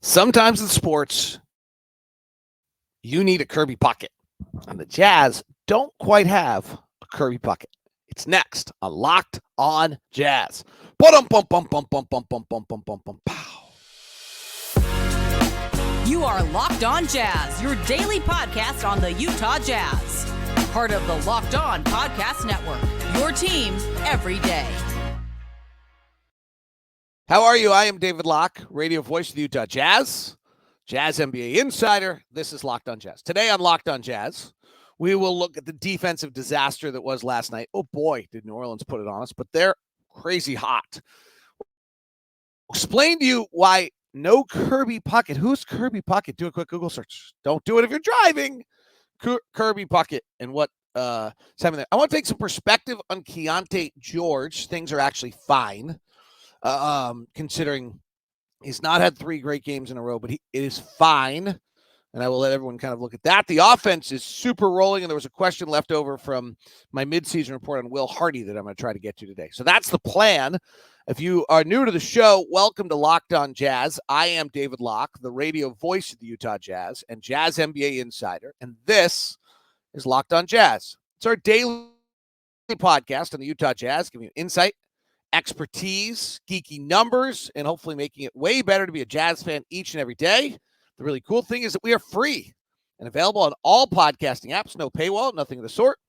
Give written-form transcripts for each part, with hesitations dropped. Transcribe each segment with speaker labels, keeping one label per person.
Speaker 1: Sometimes in sports, you need a Kirby Puckett, and the Jazz don't quite have a Kirby Puckett. It's next on Locked On Jazz.
Speaker 2: You are Locked On Jazz, your daily podcast on the Utah Jazz. Part of the Locked On Podcast Network, your team every day.
Speaker 1: How are you? I am David Locke, radio voice of the Utah Jazz, Jazz NBA insider. This is Locked On Jazz. Today on Locked On Jazz, we will look at the defensive disaster that was last night. Oh boy, did New Orleans put it on us, but they're crazy hot. Explain to you why no Kirby Puckett. Who's Kirby Puckett? Do a quick Google search. Don't do it if you're driving. Kirby Puckett and what happening there. I want to take some perspective on Keyonte George. Things are actually fine. Considering he's not had 3 great games in a row, but it is fine. And I will let everyone kind of look at that. The offense is super rolling, and there was a question left over from my midseason report on Will Hardy that I'm going to try to get to today. So that's the plan. If you are new to the show, welcome to Locked On Jazz. I am David Locke, the radio voice of the Utah Jazz and Jazz NBA insider, and this is Locked On Jazz. It's our daily podcast on the Utah Jazz, giving you insight, expertise, geeky numbers, and hopefully making it way better to be a Jazz fan each and every day. The really cool thing is that we are free and available on all podcasting apps, no paywall, nothing of the sort.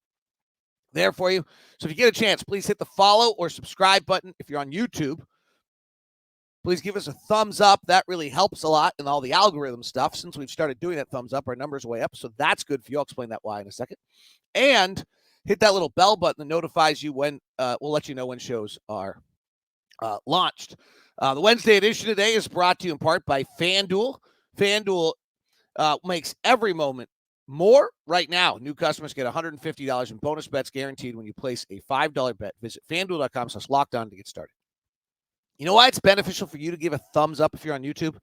Speaker 1: There for you. So if you get a chance, please hit the follow or subscribe button. If you're on YouTube, please give us a thumbs up. That really helps a lot in all the algorithm stuff. Since we've started doing that thumbs up, our numbers are way up. So that's good for you. I'll explain that why in a second. And hit that little bell button that notifies you when we'll let you know when shows are launched. The Wednesday edition today is brought to you in part by FanDuel. FanDuel makes every moment more right now. New customers get $150 in bonus bets guaranteed when you place a $5 bet. Visit FanDuel.com/lockedon to get started. You know why it's beneficial for you to give a thumbs up if you're on YouTube?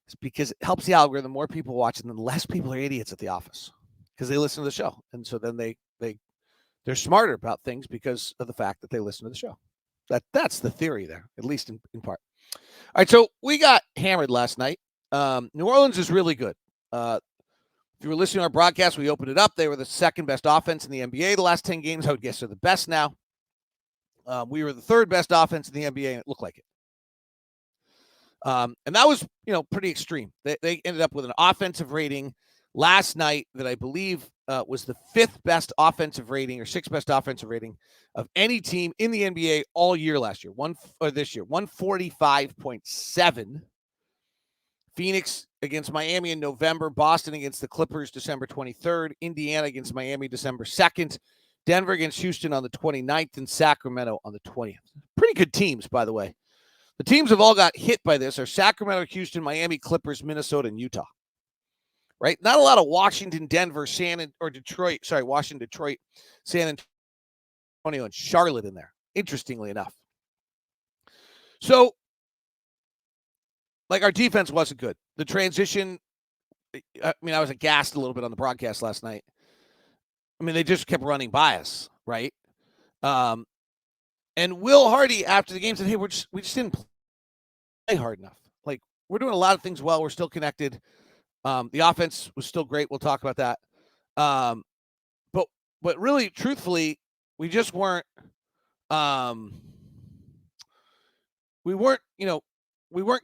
Speaker 1: It's because it helps the algorithm. More people watch, and then less people are idiots at the office because they listen to the show. And so then they're smarter about things because of the fact that they listen to the show. That's the theory there, at least in part. All right, so we got hammered last night. New Orleans is really good. If you were listening to our broadcast, we opened it up. They were the second best offense in the NBA the last 10 games. I would guess they're the best now. We were the third best offense in the NBA, and it looked like it. And that was, pretty extreme. They ended up with an offensive rating last night that I believe was the 5th best offensive rating or 6th best offensive rating of any team in the NBA all year last year. This year, 145.7. Phoenix against Miami in November, Boston against the Clippers December 23rd, Indiana against Miami December 2nd, Denver against Houston on the 29th, and Sacramento on the 20th. Pretty good teams, by the way. The teams have all got hit by this are Sacramento, Houston, Miami, Clippers, Minnesota, and Utah. Right? Not a lot of Washington, Denver, Detroit, San Antonio, and Charlotte in there, interestingly enough. So, our defense wasn't good. The transition, I was aghast a little bit on the broadcast last night. They just kept running by us, right? And Will Hardy, after the game, said, hey, we just didn't play hard enough. We're doing a lot of things well. We're still connected. The offense was still great. We'll talk about that. But really, truthfully, we just weren't we weren't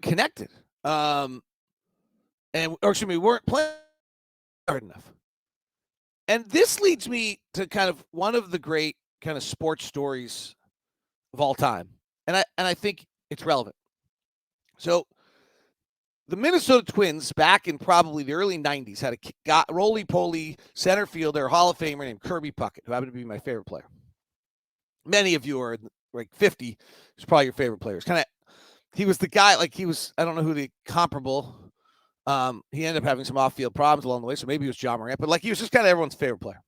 Speaker 1: connected. We weren't playing hard enough. And this leads me to kind of one of the great kind of sports stories of all time. And I think it's relevant. So the Minnesota Twins back in probably the early 90s had a roly-poly center fielder, Hall of Famer named Kirby Puckett, who happened to be my favorite player. Many of you are 50. He's probably your favorite player. He was the guy, I don't know who the comparable. He ended up having some off-field problems along the way, so maybe it was John Morant, but he was just kind of everyone's favorite player.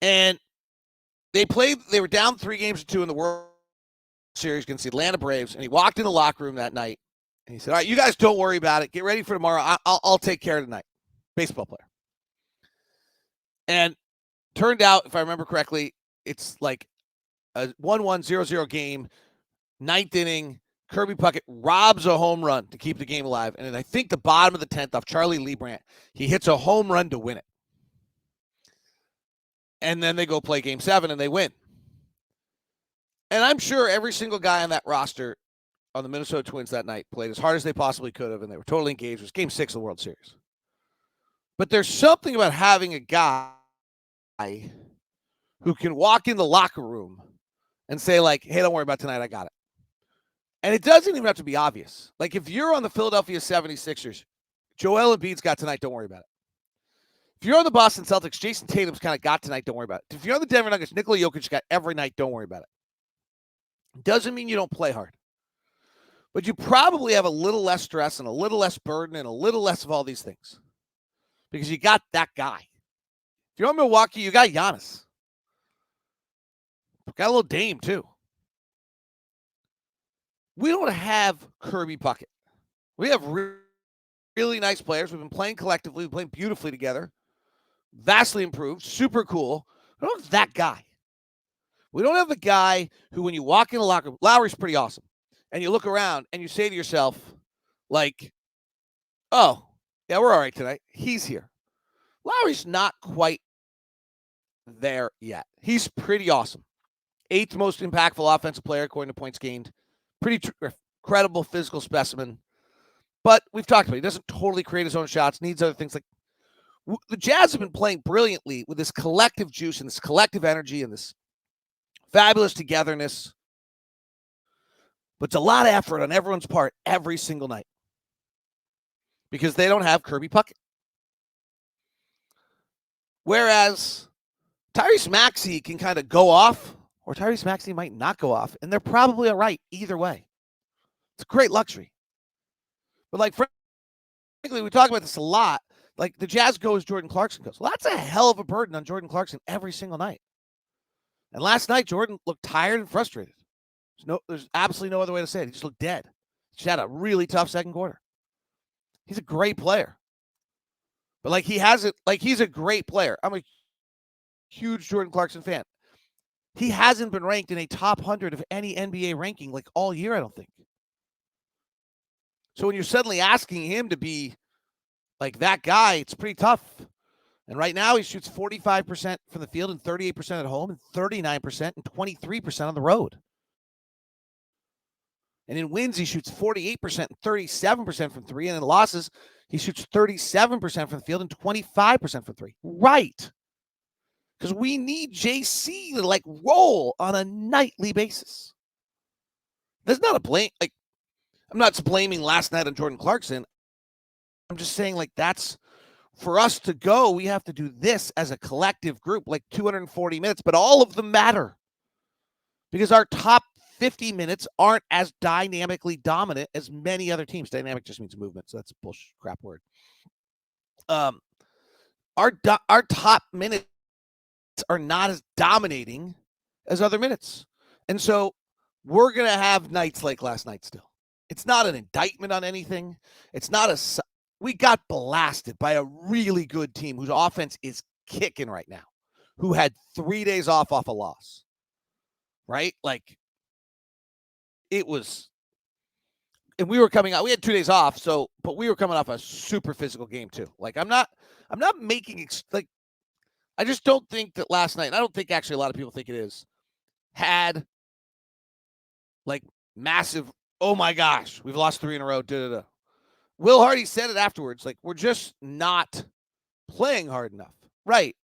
Speaker 1: And they were down 3-2 in the World Series against the Atlanta Braves, and he walked in the locker room that night, and he said, all right, you guys don't worry about it. Get ready for tomorrow. I'll take care of tonight. Baseball player. And turned out, if I remember correctly, it's a 1-1, 0-0 game, 9th inning. Kirby Puckett robs a home run to keep the game alive. And then I think the bottom of the 10th off Charlie Leibrandt, he hits a home run to win it. And then they go play game 7 and they win. And I'm sure every single guy on that roster on the Minnesota Twins that night played as hard as they possibly could have, and they were totally engaged. It was game 6 of the World Series. But there's something about having a guy who can walk in the locker room and say, like, hey, don't worry about tonight, I got it. And it doesn't even have to be obvious. Like, if you're on the Philadelphia 76ers, Joel Embiid's got tonight, don't worry about it. If you're on the Boston Celtics, Jason Tatum's kind of got tonight, don't worry about it. If you're on the Denver Nuggets, Nikola Jokic got every night, don't worry about it. Doesn't mean you don't play hard. But you probably have a little less stress and a little less burden and a little less of all these things. Because you got that guy. If you're on Milwaukee, you got Giannis. Got a little Dame, too. We don't have Kirby Puckett. We have really nice players. We've been playing collectively. We've been playing beautifully together. Vastly improved. Super cool. We don't have that guy. We don't have the guy who, when you walk in the locker room, Lowry's pretty awesome. And you look around and you say to yourself, like, oh, yeah, we're all right tonight. He's here. Lowry's not quite there yet. He's pretty awesome. 8th most impactful offensive player according to points gained. Pretty credible physical specimen. But we've talked about it. He doesn't totally create his own shots. Needs other things. Like the Jazz have been playing brilliantly with this collective juice and this collective energy and this fabulous togetherness. But it's a lot of effort on everyone's part every single night. Because they don't have Kirby Puckett. Whereas Tyrese Maxey can kind of go off, or Tyrese Maxey might not go off, and they're probably all right either way. It's a great luxury. But, like, frankly, we talk about this a lot. Like, the Jazz goes, Jordan Clarkson goes. Well, that's a hell of a burden on Jordan Clarkson every single night. And last night, Jordan looked tired and frustrated. There's absolutely no other way to say it. He just looked dead. He just had a really tough second quarter. He's a great player. But, like, he's a great player. I'm a huge Jordan Clarkson fan. He hasn't been ranked in a top 100 of any NBA ranking, like, all year, I don't think. So when you're suddenly asking him to be, like, that guy, it's pretty tough. And right now he shoots 45% from the field and 38% at home and 39% and 23% on the road. And in wins, he shoots 48% and 37% from three. And in losses, he shoots 37% from the field and 25% from three. Right. Because we need JC to, like, roll on a nightly basis. There's not a blame. Like, I'm not blaming last night on Jordan Clarkson. I'm just saying, like, that's for us to go. We have to do this as a collective group, like 240 minutes, but all of them matter because our top 50 minutes aren't as dynamically dominant as many other teams. Dynamic just means movement, so that's a bullshit crap word. Our top minutes are not as dominating as other minutes. And so we're going to have nights like last night still. It's not an indictment on anything. It's not we got blasted by a really good team whose offense is kicking right now, who had 3 days off a loss, right? Like, it was, and we were coming out, we had 2 days off, but we were coming off a super physical game too. Like, I'm not making, like, I just don't think that last night, and I don't think actually a lot of people think it is, had, like, massive, oh my gosh, we've lost 3 in a row, da-da-da. Will Hardy said it afterwards, like, we're just not playing hard enough. Right.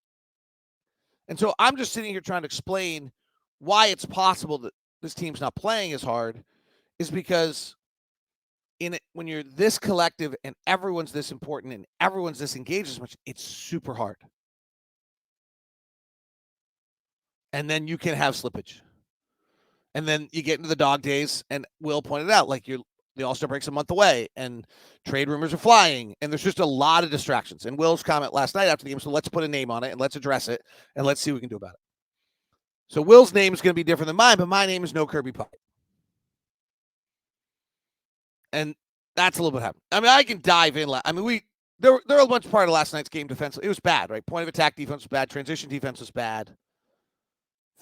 Speaker 1: And so I'm just sitting here trying to explain why it's possible that this team's not playing as hard is because when you're this collective and everyone's this important and everyone's this engaged as much, it's super hard. And then you can have slippage. And then you get into the dog days, and Will pointed out, like, the All-Star break's a month away, and trade rumors are flying, and there's just a lot of distractions. And Will's comment last night after the game, so let's put a name on it, and let's address it, and let's see what we can do about it. So Will's name is going to be different than mine, but my name is no Kirby Puckett. And that's a little bit happening. I mean, I can dive in. I mean, there were a bunch of part of last night's game defensively. It was bad, right? Point of attack defense was bad. Transition defense was bad.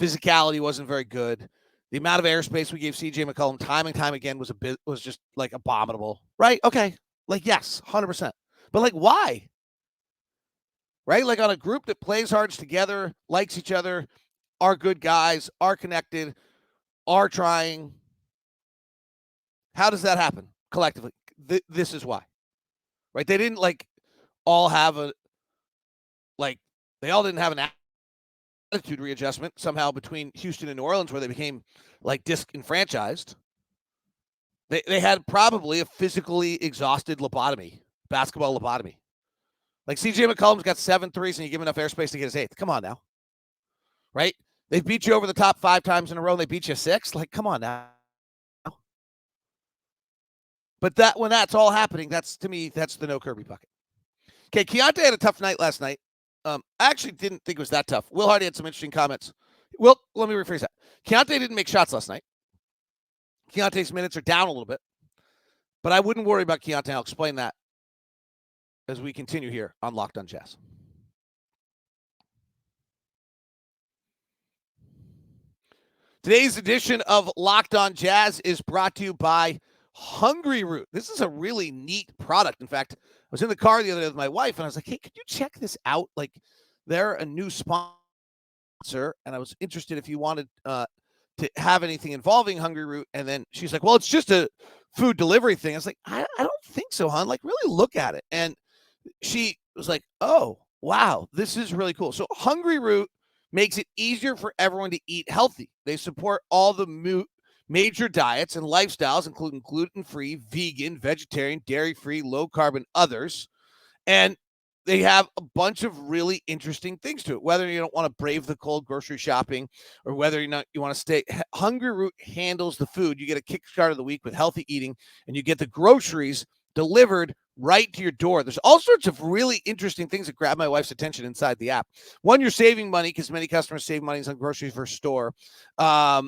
Speaker 1: Physicality wasn't very good. The amount of airspace we gave CJ McCollum time and time again was just like abominable, right? Okay, like yes, 100%. But like, why? Right? Like on a group that plays hard together, likes each other, are good guys, are connected, are trying. How does that happen collectively? This is why, right? They didn't like all have they all didn't have an attitude readjustment somehow between Houston and New Orleans where they became like disenfranchised. They had probably a physically exhausted basketball lobotomy. Like CJ McCollum's got 7 threes and you give him enough airspace to get his 8th. Come on now. Right? They beat you over the top 5 times in a row. They beat you 6. Like, come on now. But when that's all happening, to me, that's the no Kirby Puckett. Okay, Keyonte had a tough night last night. I actually didn't think it was that tough. Will Hardy had some interesting comments. Well, let me rephrase that. Keyonte didn't make shots last night. Keontae's minutes are down a little bit. But I wouldn't worry about Keyonte. I'll explain that as we continue here on Locked on Jazz. Today's edition of Locked on Jazz is brought to you by Hungry Root. This is a really neat product. In fact, I was in the car the other day with my wife, and I was like, hey, could you check this out? Like, they're a new sponsor, and I was interested if you wanted to have anything involving Hungry Root. And then she's like, well, it's just a food delivery thing. I was like, I don't think so, hon. Like, really look at it. And she was like, oh, wow, this is really cool. So Hungry Root makes it easier for everyone to eat healthy. They support all the major diets and lifestyles, including gluten-free, vegan, vegetarian, dairy-free, low-carb, and others. And they have a bunch of really interesting things to it. Whether you don't want to brave the cold grocery shopping or whether you want to stay, Hungry Root handles the food. You get a kickstart of the week with healthy eating, and you get the groceries delivered right to your door. There's all sorts of really interesting things that grab my wife's attention inside the app. One, you're saving money because many customers save money on groceries versus store, as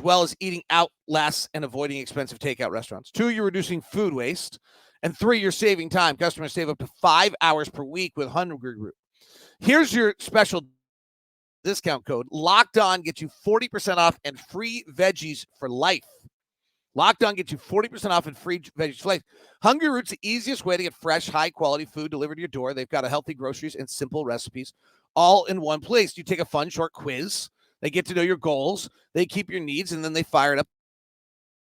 Speaker 1: well as eating out less and avoiding expensive takeout restaurants. 2, you're reducing food waste. And 3, you're saving time. Customers save up to 5 hours per week with Hungry Root. Here's your special discount code. Locked On gets you 40% off and free veggies for life. Locked On gets you 40% off and free veggies for life. Hungry Root's the easiest way to get fresh, high-quality food delivered to your door. They've got healthy groceries and simple recipes all in one place. You take a fun, short quiz. They get to know your goals. They keep your needs, and then they fire it up.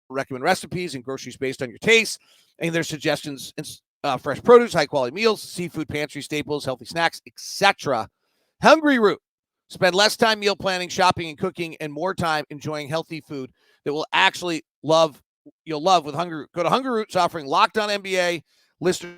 Speaker 1: Recommend recipes and groceries based on your taste. And there's suggestions in fresh produce, high-quality meals, seafood pantry staples, healthy snacks, etc. Hungry Root. Spend less time meal planning, shopping, and cooking, and more time enjoying healthy food that will actually you'll love with Hungry Root. Go to Hungry Root's offering Locked On NBA listeners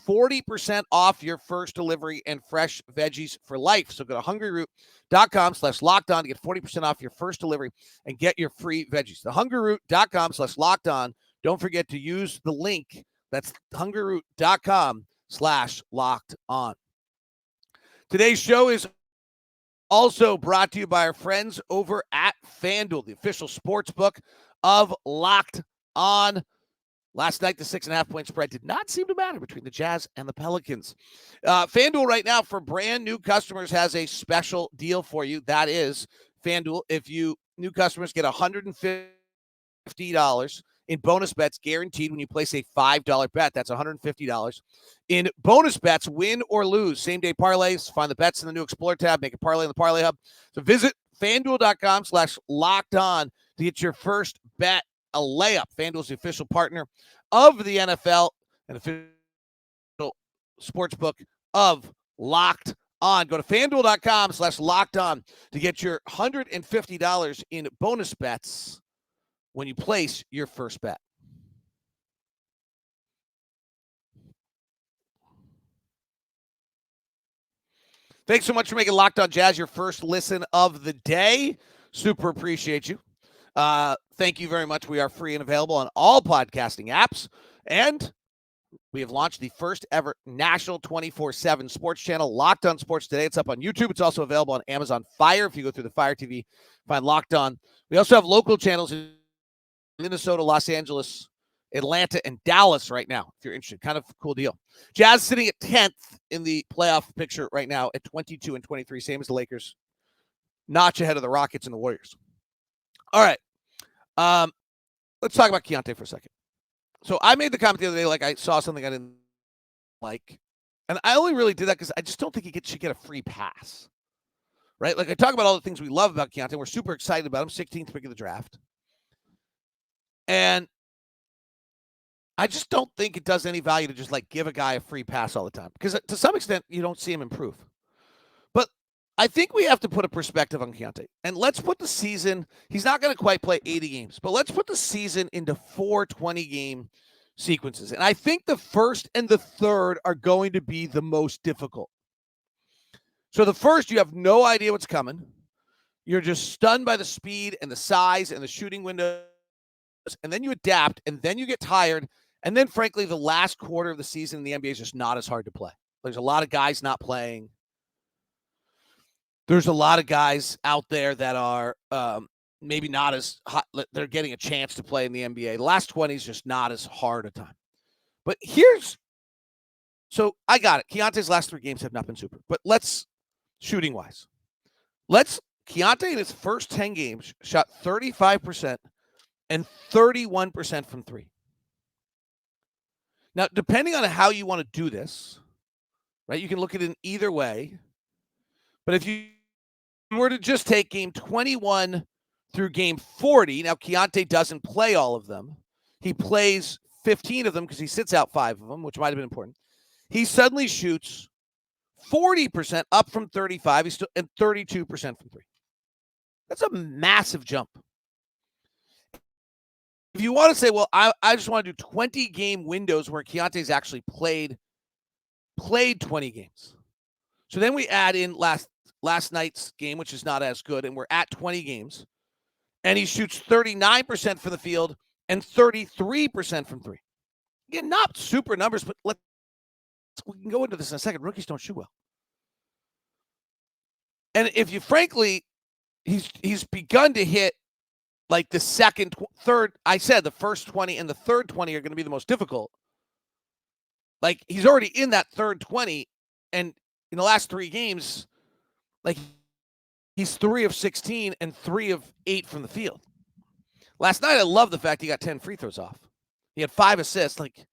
Speaker 1: 40% off your first delivery and fresh veggies for life. So go to hungryroot.com/lockedon to get 40% off your first delivery and get your free veggies. The hungryroot.com/lockedon. Don't forget to use the link. That's hungryroot.com/lockedon. Today's show is also brought to you by our friends over at FanDuel, the official sports book of Locked On. Last night, the 6.5-point spread did not seem to matter between the Jazz and the Pelicans. FanDuel right now for brand new customers has a special deal for you. That is FanDuel. If new customers get $150 in bonus bets guaranteed when you place a $5 bet. That's $150 in bonus bets, win or lose. Same-day parlays. Find the bets in the new Explore tab. Make a parlay in the Parlay Hub. So visit FanDuel.com/lockedon to get your first bet a layup. FanDuel's the official partner of the NFL and official sportsbook of Locked On. Go to FanDuel.com/lockedon to get your $150 in bonus bets when you place your first bet. Thanks so much for making Locked On Jazz your first listen of the day. Super appreciate you. Thank you very much. We are free and available on all podcasting apps. And we have launched the first ever national 24/7 sports channel, Locked On Sports Today. It's up on YouTube. It's also available on Amazon Fire. If you go through the Fire TV, find Locked On. We also have local channels in Minnesota, Los Angeles, Atlanta, and Dallas right now, if you're interested. Kind of a cool deal. Jazz sitting at 10th in the playoff picture right now at 22-23, same as the Lakers. Notch ahead of the Rockets and the Warriors. All right. Let's talk about Keyonte for a second. So I made the comment the other day, like I saw something I didn't like. And I only really did that because I just don't think he should get a free pass. Right? Like I talk about all the things we love about Keyonte. We're super excited about him. 16th pick of the draft. And I just don't think it does any value to just like give a guy a free pass all the time. Because to some extent, you don't see him improve. But I think we have to put a perspective on Keyonte. And let's put the season, he's not going to quite play 80 games, but let's put the season into 4 20-game sequences. And I think the first and the third are going to be the most difficult. So the first, you have no idea what's coming. You're just stunned by the speed and the size and the shooting windows. And then you adapt, and then you get tired. And then, frankly, the last quarter of the season in the NBA is just not as hard to play. There's a lot of guys not playing. There's a lot of guys out there that are maybe not as hot. They're getting a chance to play in the NBA. The last 20 is just not as hard a time. But so I got it. Keontae's last 3 games have not been super. But let's, shooting-wise, Keyonte in his first 10 games shot 35% and 31% from 3. Now, depending on how you want to do this, right, you can look at it in either way. But if you were to just take game 21 through game 40, now Keyonte doesn't play all of them. He plays 15 of them because he sits out 5 of them, which might have been important. He suddenly shoots 40% up from 35. He's still and 32% from 3. That's a massive jump. If you want to say, well, I just want to do 20-game windows where Keyonte's actually played 20 games. So then we add in last night's game, which is not as good, and we're at 20 games. And he shoots 39% from the field and 33% from 3. Again, not super numbers, but we can go into this in a second. Rookies don't shoot well. And if you, frankly, he's begun to hit like the second, third, I said the first 20 and the third 20 are going to be the most difficult. Like he's already in that third 20, and in the last 3 games, like he's 3 of 16 and 3 of 8 from the field. Last night, I love the fact he got 10 free throws off. He had 5 assists. Like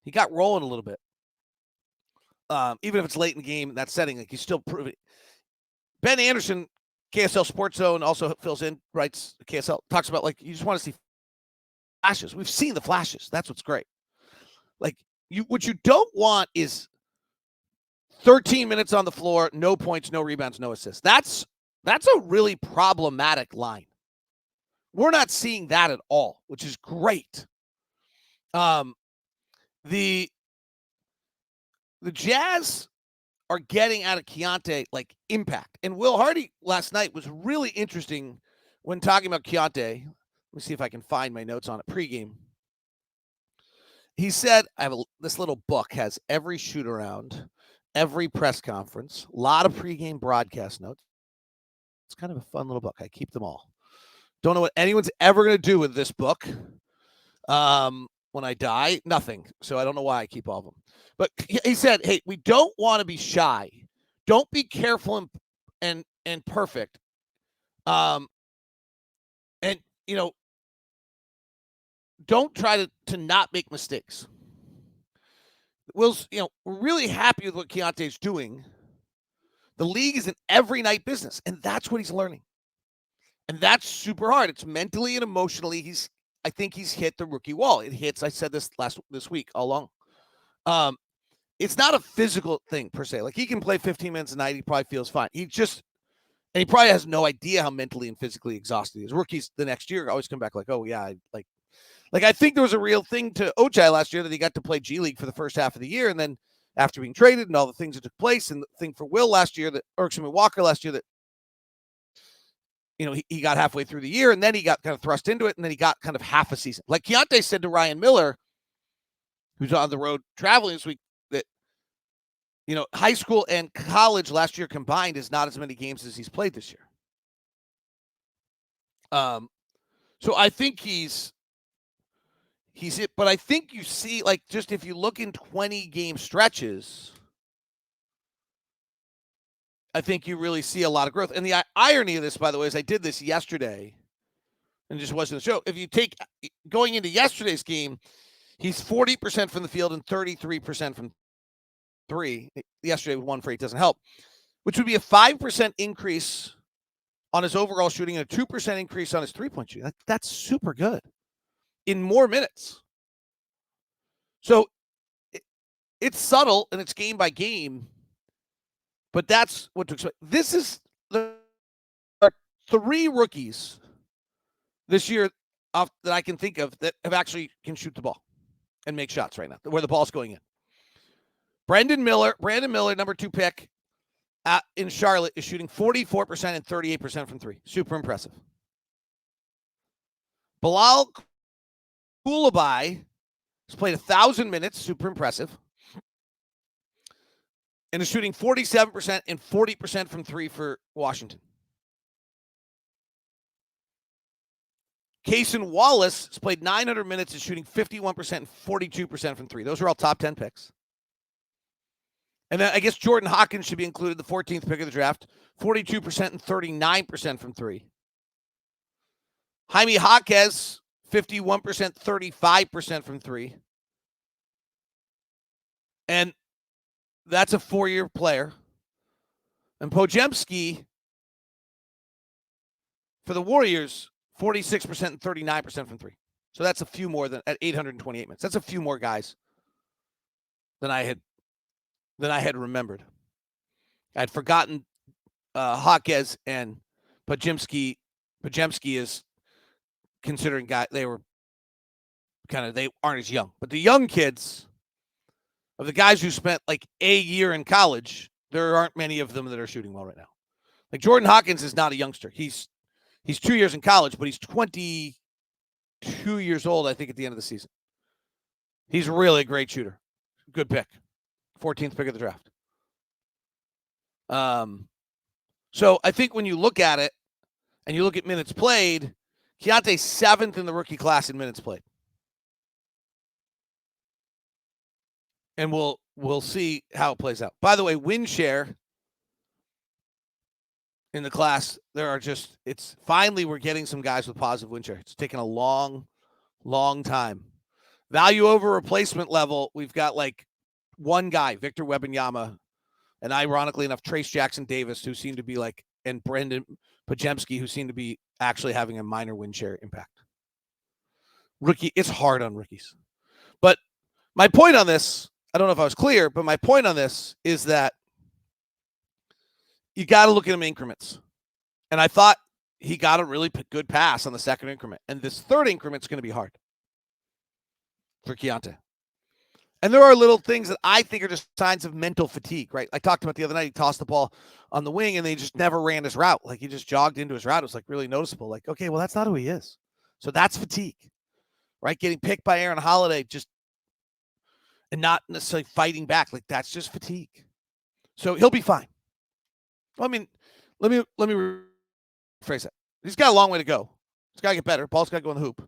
Speaker 1: he got rolling a little bit. Even if it's late in the game, in that setting, like he's still proving. Ben Anderson, KSL Sports Zone, also fills in, writes KSL, talks about like you just want to see flashes. We've seen the flashes. That's what's great. Like what you don't want is 13 minutes on the floor, no points, no rebounds, no assists. That's a really problematic line. We're not seeing that at all, which is great. The Jazz are getting out of Keyonte like impact. And Will Hardy last night was really interesting when talking about Keyonte. Let me see if I can find my notes on it pregame. He said, this little book has every shoot around, every press conference, a lot of pregame broadcast notes. It's kind of a fun little book. I keep them all. Don't know what anyone's ever going to do with this book. When I die, nothing. So I don't know why I keep all of them. But he said, hey, we don't want to be shy. Don't be careful and perfect. And, don't try to not make mistakes. Will's, we're really happy with what Keyonte's doing. The league is an every night business, and that's what he's learning. And that's super hard. It's mentally and emotionally. I think he's hit the rookie wall. It hits, I said this week all along. It's not a physical thing per se. Like he can play 15 minutes a night. He probably feels fine. And he probably has no idea how mentally and physically exhausted he is. Rookies the next year always come back like, oh yeah, I think there was a real thing to Ochai last year that he got to play G League for the first half of the year. And then after being traded and all the things that took place, and the thing for Will last year Walker last year that, he got halfway through the year and then he got kind of thrust into it. And then he got kind of half a season. Like Keyonte said to Ryan Miller, who's on the road traveling this week, that, high school and college last year combined is not as many games as he's played this year. So I think he's it, but I think you see, like, just if you look in 20-game stretches, I think you really see a lot of growth. And the irony of this, by the way, is I did this yesterday and just wasn't a show. If you take going into yesterday's game, he's 40% from the field and 33% from three. Yesterday with 1 for 8 doesn't help, which would be a 5% increase on his overall shooting and a 2% increase on his three-point shooting. That's super good in more minutes. So it's subtle and it's game by game, but that's what to expect. This is the 3 rookies this year that I can think of that have actually can shoot the ball and make shots right now, where the ball's going in. Brandon Miller, number 2 pick in Charlotte, is shooting 44% and 38% from 3. Super impressive. Bilal Coulibaly has played 1,000 minutes. Super impressive. And is shooting 47% and 40% from 3 for Washington. Cason Wallace has played 900 minutes and shooting 51% and 42% from 3. Those are all top 10 picks. And then I guess Jordan Hawkins should be included, the 14th pick of the draft, 42% and 39% from 3. Jaime Jaquez, 51%, 35% from 3. And that's a 4-year player. And Podziemski for the Warriors, 46% and 39% from 3. So that's a few more than at 828 minutes. That's a few more guys than I had remembered. I'd forgotten Jaquez and Podziemski. Podziemski is considering they aren't as young. But the young kids of the guys who spent like a year in college, there aren't many of them that are shooting well right now. Like Jordan Hawkins is not a youngster. He's 2 years in college, but he's 22 years old, I think, at the end of the season. He's really a great shooter. Good pick. 14th pick of the draft. So I think when you look at it and you look at minutes played, Keyonte's 7th in the rookie class in minutes played. And we'll see how it plays out. By the way, win share in the class, finally we're getting some guys with positive win share. It's taken a long, long time. Value over replacement level, we've got like one guy, Victor Wembanyama, and ironically enough, Trace Jackson Davis, who seem to be and Brendan Podziemski, who seem to be actually having a minor win share impact. It's hard on rookies. But my point on this, I don't know if I was clear, but my point on this is that you got to look at him in increments. And I thought he got a really good pass on the second increment. And this third increment is going to be hard for Keyonte. And there are little things that I think are just signs of mental fatigue, right? I talked about the other night, he tossed the ball on the wing and they just never ran his route. Like he just jogged into his route. It was like really noticeable. Like, okay, well, that's not who he is. So that's fatigue, right? Getting picked by Aaron Holiday and not necessarily fighting back. Like that's just fatigue. So he'll be fine. I mean, let me rephrase that. He's got a long way to go. He's got to get better. Ball's got to go in the hoop.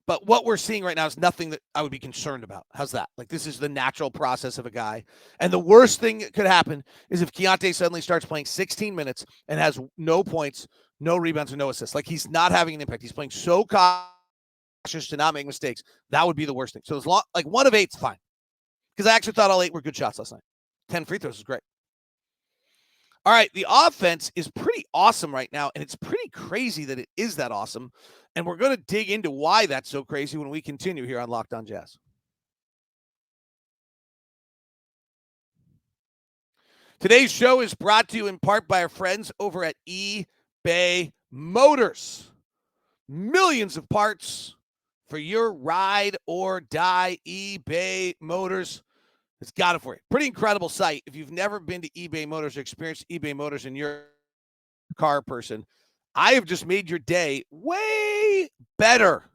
Speaker 1: But what we're seeing right now is nothing that I would be concerned about. How's that? Like, this is the natural process of a guy. And the worst thing that could happen is if Keyonte suddenly starts playing 16 minutes and has no points, no rebounds, or no assists. Like, he's not having an impact. He's playing so cautious to not make mistakes. That would be the worst thing. So, as long, like, 1 of 8's fine. Because I actually thought all 8 were good shots last night. 10 free throws is great. All right, the offense is pretty awesome right now, and it's pretty crazy that it is that awesome. And we're going to dig into why that's so crazy when we continue here on Locked On Jazz. Today's show is brought to you in part by our friends over at eBay Motors. Millions of parts for your ride or die. eBay Motors. It's got it for you. Pretty incredible site. If you've never been to eBay Motors or experienced eBay Motors and you're a car person, I have just made your day way better.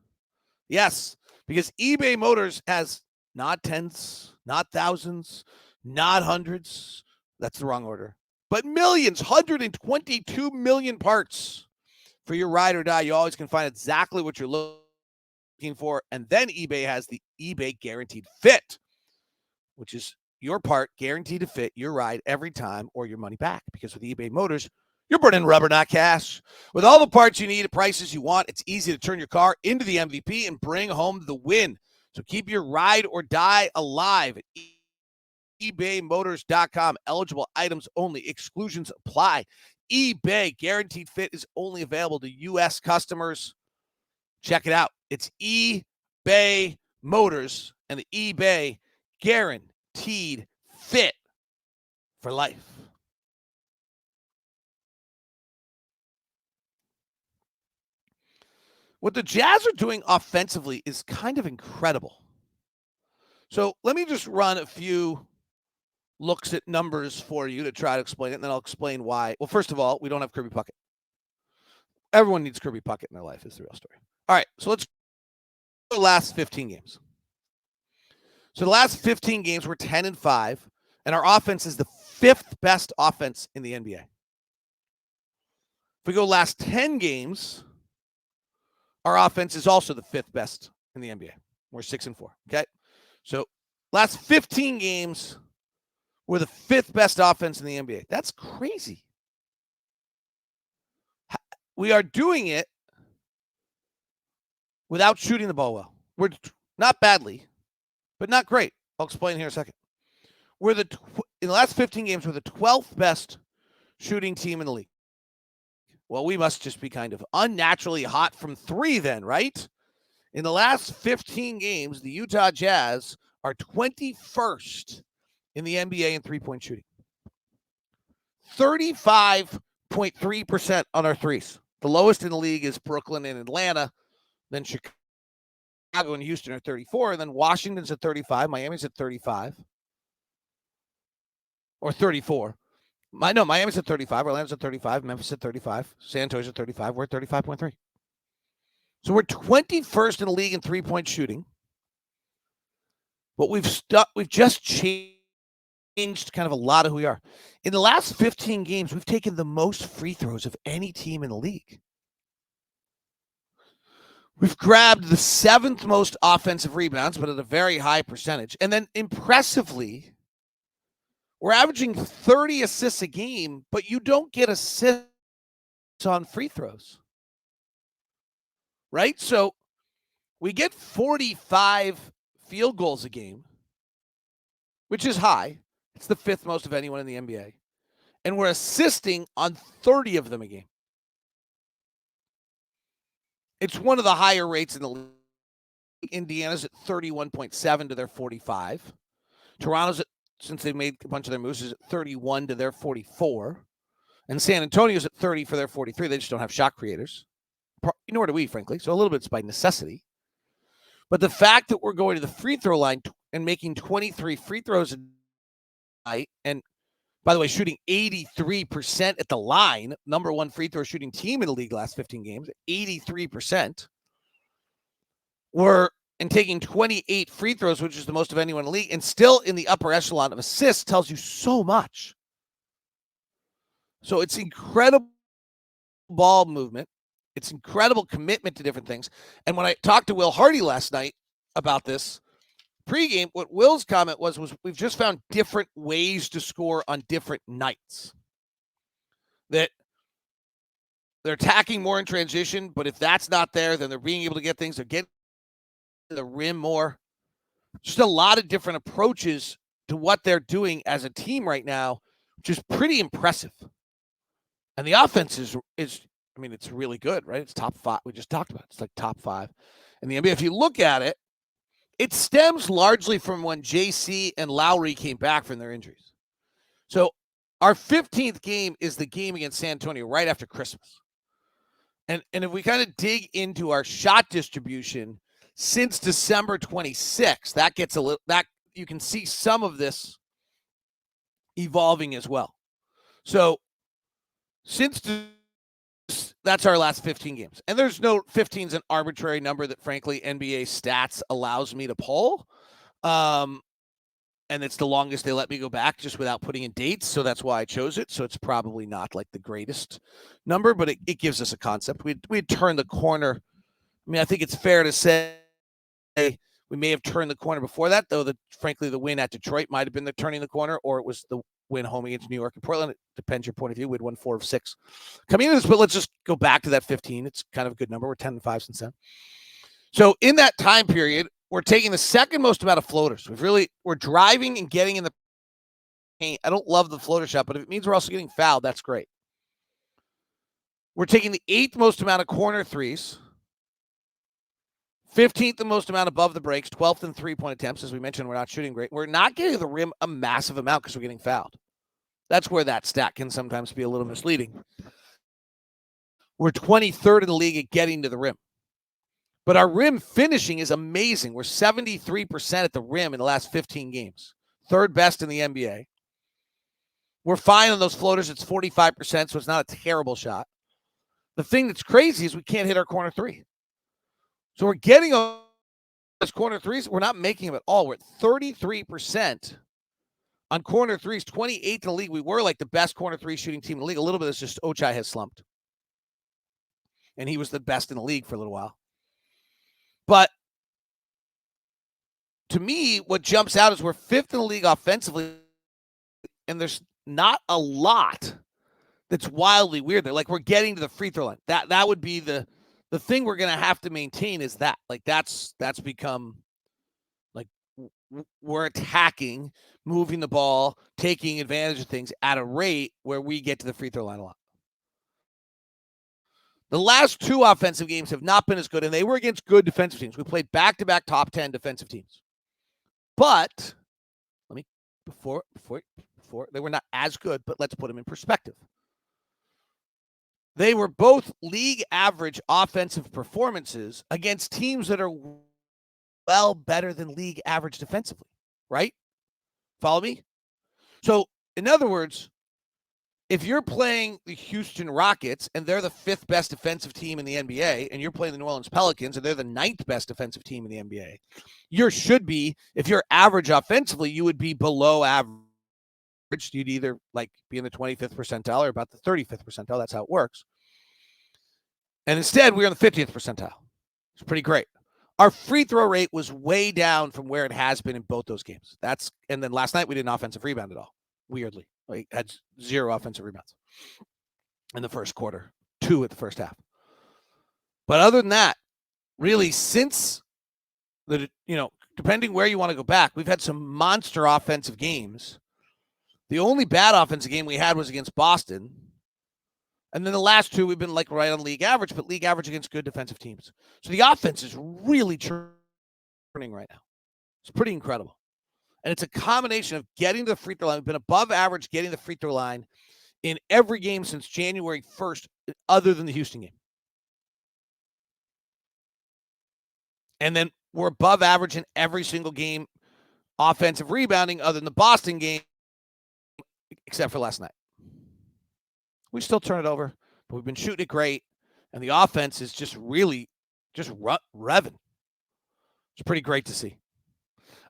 Speaker 1: Yes, because eBay Motors has not tens, not thousands, not hundreds. That's the wrong order. But millions, 122 million parts for your ride or die. You always can find exactly what you're looking for. And then eBay has the eBay Guaranteed Fit, which is your part guaranteed to fit your ride every time or your money back. Because with eBay Motors, You're burning rubber, not cash. With all the parts you need at prices you want, it's easy to turn your car into the MVP and bring home the win. So keep your ride or die alive at ebaymotors.com. Eligible items only. Exclusions apply. eBay Guaranteed Fit is only available to U.S. customers. Check it out. It's eBay Motors and the eBay Guaranteed Fit for life. What the Jazz are doing offensively is kind of incredible. So let me just run a few looks at numbers for you to try to explain it, and then I'll explain why. Well, first of all, we don't have Kirby Puckett. Everyone needs Kirby Puckett in their life is the real story. All right, so let's go the last 15 games. So the last 15 games, we're 10-5, and our offense is the 5th best offense in the NBA. If we go last 10 games, our offense is also the 5th best in the NBA. We're 6-4, okay? So last 15 games, we're the 5th best offense in the NBA. That's crazy. We are doing it without shooting the ball well. We're not badly, but not great. I'll explain here in a second. In the last 15 games, we're the 12th best shooting team in the league. Well, we must just be kind of unnaturally hot from three then, right? In the last 15 games, the Utah Jazz are 21st in the NBA in three-point shooting. 35.3% on our threes. The lowest in the league is Brooklyn and Atlanta. Then Chicago and Houston are 34. And then Washington's at 35. Miami's at 35. Or 34. Miami's at 35. Orlando's at 35. Memphis at 35. San Antonio's at 35. We're at 35.3. So we're 21st in the league in three-point shooting. But we've just changed kind of a lot of who we are. In the last 15 games, we've taken the most free throws of any team in the league. We've grabbed the 7th most offensive rebounds, but at a very high percentage. And then impressively, we're averaging 30 assists a game, but you don't get assists on free throws. Right? So we get 45 field goals a game, which is high. It's the 5th most of anyone in the NBA. And we're assisting on 30 of them a game. It's one of the higher rates in the league. Indiana's at 31.7 to their 45. Toronto's at, since they made a bunch of their moves, is at 31 to their 44. And San Antonio's at 30 for their 43. They just don't have shot creators. Nor do we, frankly. So a little bit it's by necessity. But the fact that we're going to the free throw line and making 23 free throws a night, and by the way, shooting 83% at the line, number one free throw shooting team in the league last 15 games, 83%. And taking 28 free throws, which is the most of anyone in the league, and still in the upper echelon of assists tells you so much. So it's incredible ball movement. It's incredible commitment to different things. And when I talked to Will Hardy last night about this pregame, what Will's comment was we've just found different ways to score on different nights. That they're attacking more in transition, but if that's not there, then they're being able to get things. They're getting the rim more. Just a lot of different approaches to what they're doing as a team right now, which is pretty impressive. And the offense is it's really good, right? It's top 5. We just talked about it. It's like top 5 in the NBA. If you look at it, it stems largely from when JC and Lowry came back from their injuries. So our 15th game is the game against San Antonio right after Christmas. And if we kind of dig into our shot distribution since December 26th, that gets a little, that you can see some of this evolving as well. So that's our last 15 games. And there's no 15 is an arbitrary number that, frankly, NBA stats allows me to pull. And it's the longest they let me go back just without putting in dates. So that's why I chose it. So it's probably not like the greatest number, but it gives us a concept. We'd turned the corner. I mean, I think it's fair to say we may have turned the corner before that, though, frankly, the win at Detroit might have been the turning the corner, or it was the win home against New York and Portland. It depends your point of view. We'd won 4 of 6 coming into this, but let's just go back to that 15. It's kind of a good number. We're 10-5 since then. So in that time period, we're taking the second most amount of floaters. We're driving and getting in the paint. I don't love the floater shot, but if it means we're also getting fouled, that's great. We're taking the 8th most amount of corner threes, 15th the most amount above the breaks, 12th in three-point attempts. As we mentioned, we're not shooting great. We're not getting to the rim a massive amount because we're getting fouled. That's where that stat can sometimes be a little misleading. We're 23rd in the league at getting to the rim. But our rim finishing is amazing. We're 73% at the rim in the last 15 games. 3rd best in the NBA. We're fine on those floaters. It's 45%, so it's not a terrible shot. The thing that's crazy is we can't hit our corner three. So we're getting those corner threes. We're not making them at all. We're at 33% on corner threes, 28th in the league. We were like the best corner three shooting team in the league. A little bit is just Ochai has slumped. And he was the best in the league for a little while. But to me, what jumps out is we're 5th in the league offensively, and there's not a lot that's wildly weird there. Like, we're getting to the free throw line. That would be the thing we're going to have to maintain is that. Like, that's become, like, we're attacking, moving the ball, taking advantage of things at a rate where we get to the free throw line a lot. The last 2 offensive games have not been as good, and they were against good defensive teams. We played back-to-back top 10 defensive teams. But, before, they were not as good, but let's put them in perspective. They were both league average offensive performances against teams that are well better than league average defensively, right? Follow me? So, in other words, if you're playing the Houston Rockets and they're the 5th best defensive team in the NBA, and you're playing the New Orleans Pelicans and they're the 9th best defensive team in the NBA, you should be, if you're average offensively, you would be below average. You'd either like be in the 25th percentile or about the 35th percentile. That's how it works. And instead, we're in the 50th percentile. It's pretty great. Our free throw rate was way down from where it has been in both those games. And then last night we didn't offensive rebound at all. Weirdly, like had 0 offensive rebounds in the first quarter, 2 at the first half. But other than that, really, since depending where you want to go back, we've had some monster offensive games. The only bad offensive game we had was against Boston. And then the last 2, we've been like right on league average, but league average against good defensive teams. So the offense is really churning right now. It's pretty incredible. And it's a combination of getting to the free throw line. We've been above average getting the free throw line in every game since January 1st, other than the Houston game. And then we're above average in every single game offensive rebounding other than the Boston game, except for last night. We still turn it over, but we've been shooting it great, and the offense is just really just revving. It's pretty great to see.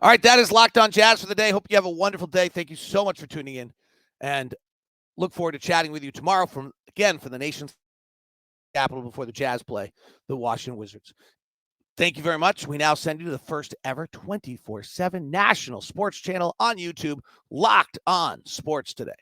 Speaker 1: All right, that is Locked On Jazz for the day. Hope you have a wonderful day. Thank you so much for tuning in, and look forward to chatting with you tomorrow from the nation's capital before the Jazz play the Washington Wizards. Thank you very much. We now send you to the first ever 24/7 national sports channel on YouTube, Locked On Sports Today.